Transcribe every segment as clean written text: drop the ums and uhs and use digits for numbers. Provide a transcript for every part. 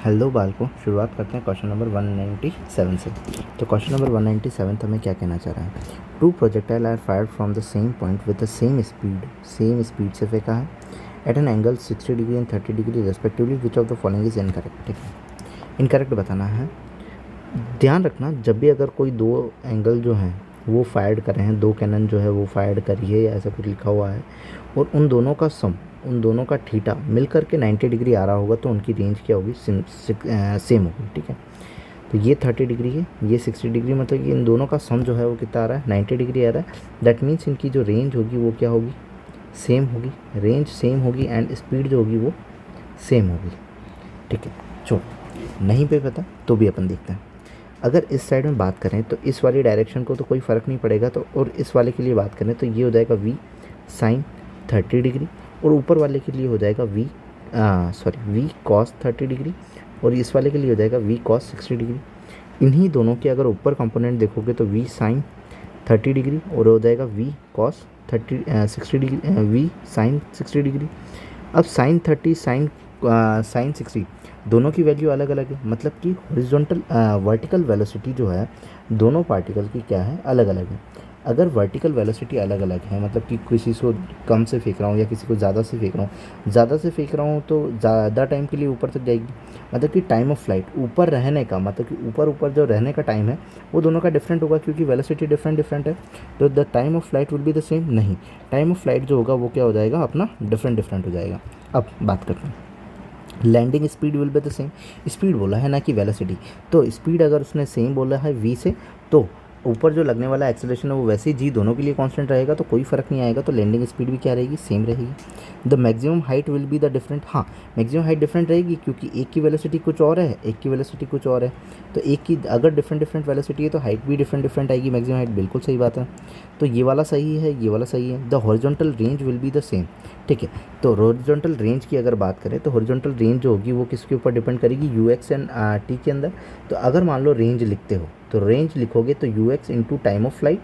Hello बालकों, शुरुआत करते हैं क्वेश्चन नंबर 197 से। तो क्वेश्चन नंबर 197 हमें क्या कहना चाह रहा है। Two projectile are fired from the same point with the same speed से फेंका है at an angle 60 degree and 30 degree respectively, which of the following is incorrect. ठीक है, इनकरेक्ट बताना है। ध्यान रखना, जब भी अगर कोई दो एंगल जो हैं वो फायर्ड कर रहे हैं, दो कैनन जो है वो फायर्ड करी है या ऐसा कुछ लिखा हुआ है, और उन दोनों का सम, उन दोनों का थीटा मिल करके 90 डिग्री आ रहा होगा, तो उनकी रेंज क्या होगी, सेम होगी। ठीक है, तो ये 30 डिग्री है, ये 60 डिग्री, मतलब कि इन दोनों का सम जो है वो कितना आ रहा है, 90 डिग्री आ रहा है। दैट मीन्स इनकी जो रेंज होगी वो क्या होगी, सेम होगी। रेंज सेम होगी एंड स्पीड जो होगी वो सेम होगी। ठीक है, छोड़ नहीं पे पता तो भी अपन देखते हैं। अगर इस साइड में बात करें तो इस वाली डायरेक्शन को तो कोई फ़र्क नहीं पड़ेगा, तो और इस वाले के लिए बात करें तो ये हो जाएगा v साइन 30 डिग्री, और ऊपर वाले के लिए हो जाएगा v cos 30 डिग्री, और इस वाले के लिए हो जाएगा v cos 60 डिग्री। इन्हीं दोनों के अगर ऊपर कंपोनेंट देखोगे तो v साइन 30 डिग्री और हो जाएगा v cos 60 degree, v sine 60 degree. अब साइन 30 साइन 60 दोनों की वैल्यू अलग अलग है, मतलब कि हॉरिजॉन्टल वर्टिकल वेलोसिटी जो है दोनों पार्टिकल की क्या है, अलग अलग है। अगर वर्टिकल वेलोसिटी अलग अलग है, मतलब कि किसी को कम से फेंक रहा हूँ या किसी को ज़्यादा से फेंक रहा हूँ, ज़्यादा से फेंक रहा हूँ तो ज़्यादा टाइम के लिए ऊपर तक जाएगी, मतलब कि टाइम ऑफ फ्लाइट, ऊपर रहने का, मतलब कि ऊपर जो रहने का टाइम है वो दोनों का डिफरेंट होगा, क्योंकि वेलोसिटी डिफरेंट है। तो the time of flight will be the same, नहीं, टाइम ऑफ फ्लाइट जो होगा वो क्या हो जाएगा, अपना डिफरेंट हो जाएगा। अब बात करते हैं landing speed will be the same. Speed बोला है ना कि वेलोसिटी, तो स्पीड अगर उसने सेम बोला है v से, तो ऊपर जो लगने वाला एक्सेलरेशन है वो वैसे ही जी दोनों के लिए कांस्टेंट रहेगा, तो कोई फ़र्क नहीं आएगा, तो लैंडिंग स्पीड भी क्या रहेगी, सेम रहेगी। The maximum height will be the different, हाँ मैक्सिमम हाइट डिफरेंट रहेगी, क्योंकि एक की वेलोसिटी कुछ और है, एक की वेलोसिटी कुछ और है, तो एक की अगर डिफरेंट वेलोसिटी है तो हाइट भी डिफरेंट आएगी, मैक्सिमम हाइट, बिल्कुल सही बात है। तो ये वाला सही है, ये वाला सही है। The horizontal range will be the same. ठीक है, तो हॉरिजॉन्टल रेंज की अगर बात करें तो हॉरिजॉन्टल रेंज जो होगी वो किसके ऊपर डिपेंड करेगी, यू एक्स एंड टी के अंदर। तो अगर मान लो रेंज लिखते हो तो रेंज लिखोगे तो you x into time of flight.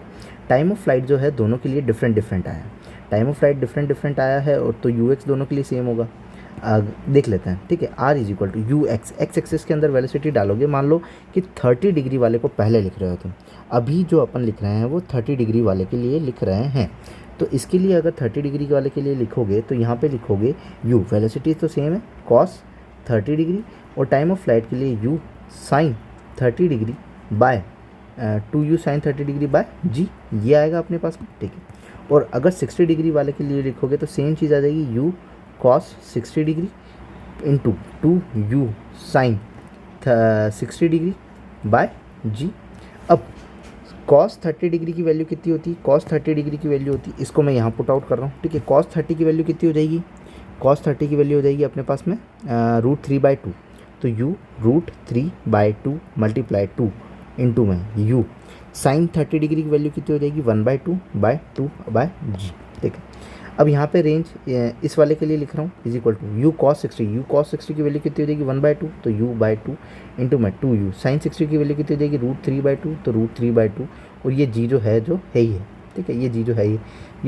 Time of flight जो है दोनों के लिए डिफरेंट आया है, टाइम ऑफ फ्लाइट डिफरेंट आया है, और तो यू एक्स दोनों के लिए सेम होगा। देख लेते हैं। ठीक है, R is equal to u x, x axis के अंदर वेलोसिटी डालोगे, मान लो कि 30 डिग्री वाले को पहले लिख रहे हो तुम, अभी जो अपन लिख रहे हैं वो 30 डिग्री वाले के लिए लिख रहे हैं। तो इसके लिए अगर 30 डिग्री वाले के लिए लिखोगे तो यहाँ पे लिखोगे u, वेलोसिटी तो सेम है cos 30 डिग्री, और टाइम ऑफ फ्लाइट के लिए u sine 30 degree by 2u sine 30 degree by g, ये आएगा अपने पास में। ठीक है, और अगर 60 डिग्री वाले के लिए लिखोगे तो सेम चीज़ आ जाएगी u cos 60 degree into 2u sine 60 degree by g। अब cos 30 डिग्री की वैल्यू कितनी होती है, cos 30 डिग्री की वैल्यू होती है, इसको मैं यहाँ पुट आउट कर रहा हूँ। ठीक है, cos 30 की वैल्यू कितनी हो जाएगी, cos 30 की वैल्यू हो जाएगी अपने पास में √3/2, तो u √3/2 मल्टीप्लाई 2 इंटू में u साइन 30 डिग्री की वैल्यू कितनी हो जाएगी, 1/2/2/g। ठीक है, अब यहाँ पे रेंज इस वाले के लिए लिख रहा हूँ is equal to u cos 60 की वैल्यू कितनी हो जाएगी, 1/2, तो u/2 इंटू में 2u साइन 60 की वैल्यू कितनी हो जाएगी, √3/2, तो √3/2, और ये g जो है ही है। ठीक है, ये g जो है ये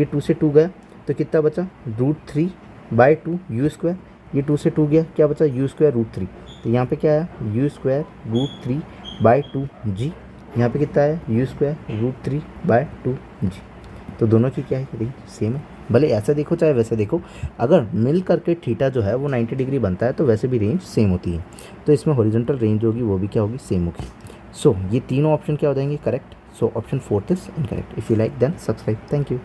2 से 2 गया तो कितना बचा, √3/2 u स्क्वायर, ये 2 से 2 गया, क्या बचा, u स्क्वायर √3, तो यहाँ पे क्या आया, u स्क्वायर √3/2g, यहाँ पे कितना आया, u स्क्वायर √3/2g। तो दोनों की क्या है, रेंज सेम है, भले ऐसा देखो चाहे वैसे देखो, अगर मिल करके थीटा जो है वो 90 डिग्री बनता है तो वैसे भी रेंज सेम होती है, तो इसमें हॉरिजॉन्टल रेंज होगी वो भी क्या होगी, सेम होगी। सो ये तीनों ऑप्शन क्या हो जाएंगे, correct. So option 4 is incorrect. If you like then subscribe. Thank you.